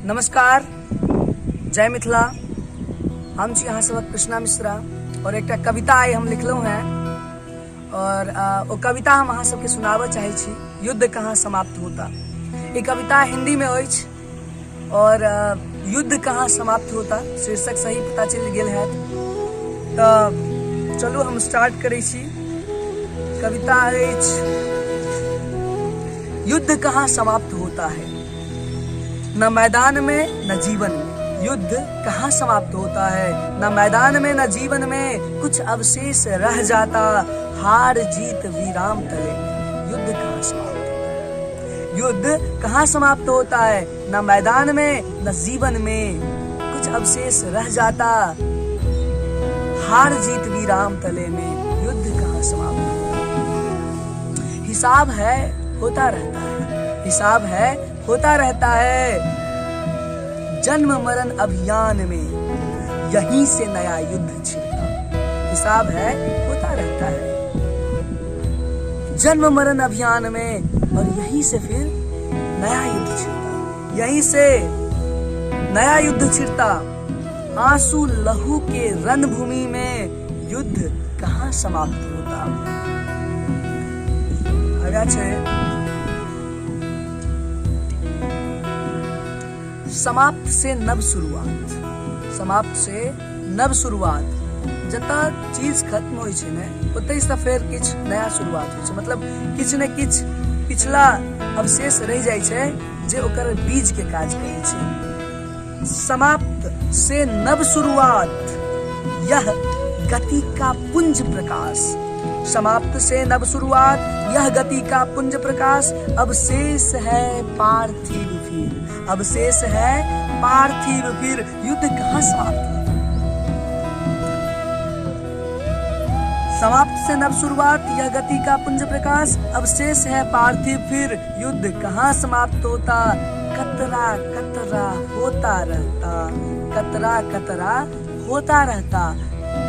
नमस्कार, जय मिथिला। हम छी अहाँ सबक कृष्णा मिश्रा और एक कविता आई हम लिखलहुँ हैं और वो कविता हम अहाँ सबके सुनाबऽ चाहे छी। युद्ध कहाँ समाप्त होता। ये कविता हिंदी में अछि और युद्ध कहाँ समाप्त होता शीर्षक सही पता चल गेल है। तो चलू हम स्टार्ट करै छी। कविता अछि युद्ध कहाँ समाप्त होता है, न मैदान में न जीवन में। युद्ध कहाँ समाप्त होता है, न मैदान में न जीवन में। कुछ अवशेष रह जाता हार जीत विराम तले। युद्ध कहाँ समाप्त होता है, युद्ध कहाँ समाप्त होता है, न मैदान में न जीवन में। कुछ अवशेष रह जाता हार जीत विराम तले में। युद्ध कहाँ समाप्त होता है। हिसाब है होता रहता है, हिसाब है होता रहता है। जन्म मरण अभियान में यहीं से नया युद्ध छिड़ता। हिसाब है होता रहता है जन्म मरण अभियान में, और यहीं से फिर नया युद्ध छिड़ता। यहीं से नया युद्ध छिड़ता। आंसू लहू के रणभूमि में युद्ध कहाँ समाप्त होता। आगा छे समाप्त से नव शुरुआत। समाप्त से नव शुरुआत। जता चीज खत्म होय छै ने, ओतै से फेर किछ नया शुरुआत होय छै। मतलब किछ ने किछ पिछला अवशेष रह जाय छै जे ओकर बीज के काज करै छै। समाप्त से नव शुरुआत, यह गति का पुंज प्रकाश। समाप्त से नव शुरुआत, यह गति का पुंज प्रकाश। अवशेष है पार्थिव फिर, अवशेष है पार्थिव फिर। युद्ध कहाँ समाप्त होता। समाप्त से नव शुरुआत, यह गति का पुंज प्रकाश। अवशेष है पार्थिव फिर। युद्ध कहाँ समाप्त होता। कतरा कतरा होता रहता, कतरा कतरा होता रहता।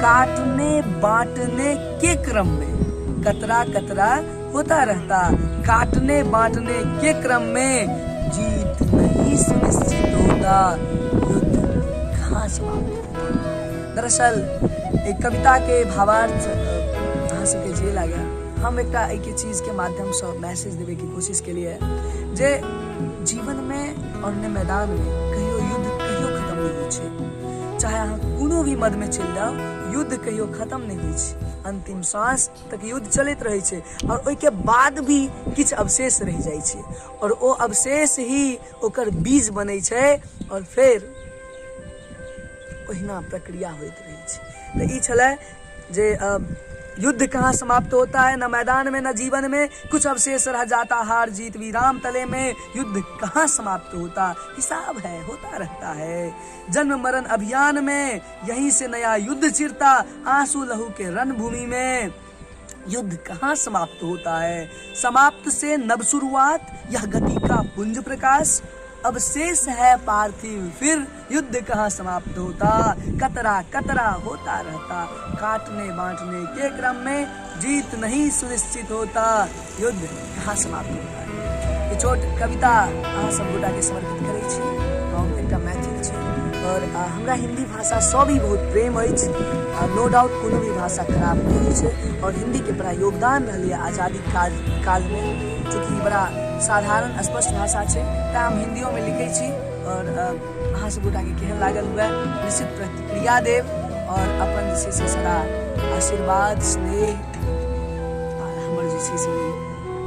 काटने बांटने के क्रम में, कतरा कतरा होता रहता। काटने बांटने के क्रम में जीत नहीं सुनिश्चित होता। युद्ध कहाँ समाप्त होता। दरअसल एक कविता के भावार्थ अहाँ सबके जे लागै, हम एकटा एके चीज के माध्यम से मैसेज देवे की कोशिश के लिए जे जीवन में और ने मैदान में कहियो युद्ध कहियो खत्म नहीं होइ छै। चाहे अहाँ कोनो भी मद में चल जाओ, युद्ध कहियो खत्म नहीं होइ छै। अंतिम सांस तक युद्ध चलते रहे छै और ओइ के बाद भी किछ अवशेष रह जाय छै और ओ अवशेष ही ओकर बीज बनै छै और फिर ओहिना प्रक्रिया होइत रहे छै। तो ई छलै जे युद्ध कहाँ समाप्त होता है, न मैदान में न जीवन में। कुछ अवशेष रह जाता हार जीत विराम तले में। युद्ध कहाँ समाप्त होता। हिसाब है होता रहता है जन्म मरण अभियान में, यहीं से नया युद्ध छिड़ता। आंसू लहू के रणभूमि में युद्ध कहाँ समाप्त होता है। समाप्त से नव शुरुआत, यह गति का पुंज प्रकाश। अवशेष है पार्थिव फिर। युद्ध कहाँ समाप्त होता। कतरा कतरा होता रहता। काटने बांटने के क्रम में जीत नहीं सुनिश्चित होता। युद्ध कहाँ समाप्त होता है। ये छोट कविता अहाँ सब गोटा के समर्पित करै छी। हम एकटा मैथिल छी और हमरा हिंदी भाषा सँ भी बहुत प्रेम अछि। नो डाउट कोनो भी भाषा खराब नहीं होइ छै और हिंदी के बड़ा योगदान रहलै आजादी काल में, चूँकि बड़ा साधारण स्पष्ट भाषा छै। तऽ हम हिंदियों में लिखै छी और अहाँ सब गोटा के केहन लागल हुए निश्चित प्रतिक्रिया देव और अपन जे छै से सदा आशीर्वाद स्नेह हमर जे छै से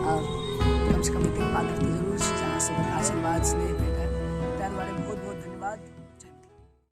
कम से कम एतेक पात्र तऽ जरूर छै जे अहाँ सबके आशीर्वाद स्नेह